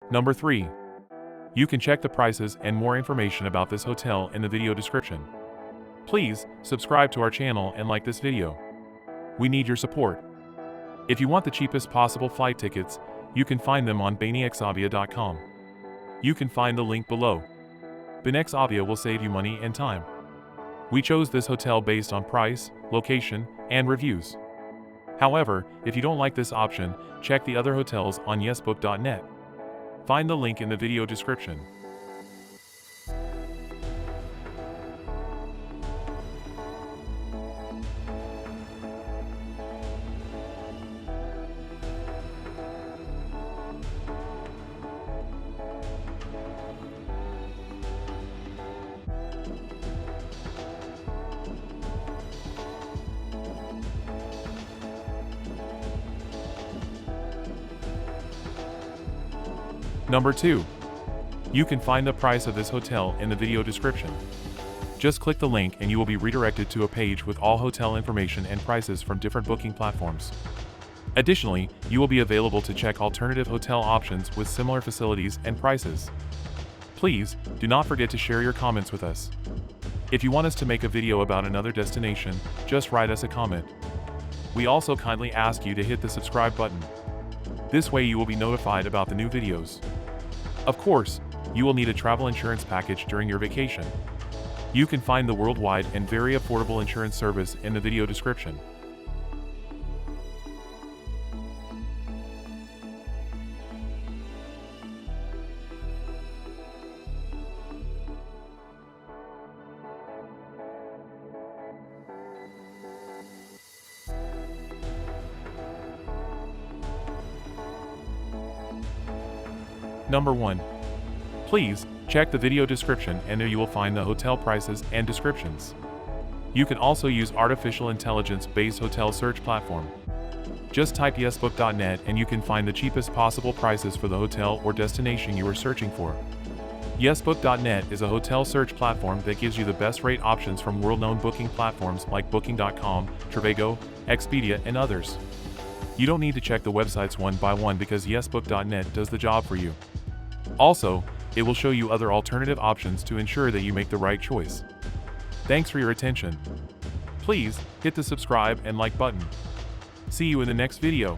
Number 3. You can check the prices and more information about this hotel in the video description. Please subscribe to our channel and like this video. We need your support. If you want the cheapest possible flight tickets, you can find them on BNXavia.com. You can find the link below. BNXavia will save you money and time. We chose this hotel based on price, location, and reviews. However, if you don't like this option, check the other hotels on yesbook.net. Find the link in the video description. Number 2. You can find the price of this hotel in the video description. Just click the link and you will be redirected to a page with all hotel information and prices from different booking platforms. Additionally, you will be available to check alternative hotel options with similar facilities and prices. Please, do not forget to share your comments with us. If you want us to make a video about another destination, just write us a comment. We also kindly ask you to hit the subscribe button. This way you will be notified about the new videos. Of course, you will need a travel insurance package during your vacation. You can find the worldwide and very affordable insurance service in the video description. Number 1. Please check the video description and there you will find the hotel prices and descriptions. You can also use artificial intelligence-based hotel search platform. Just type yesbook.net and you can find the cheapest possible prices for the hotel or destination you are searching for. Yesbook.net is a hotel search platform that gives you the best rate options from world-known booking platforms like Booking.com, Trivago, Expedia, and others. You don't need to check the websites one by one because yesbook.net does the job for you. Also, it will show you other alternative options to ensure that you make the right choice. Thanks for your attention. Please hit the subscribe and like button. See you in the next video.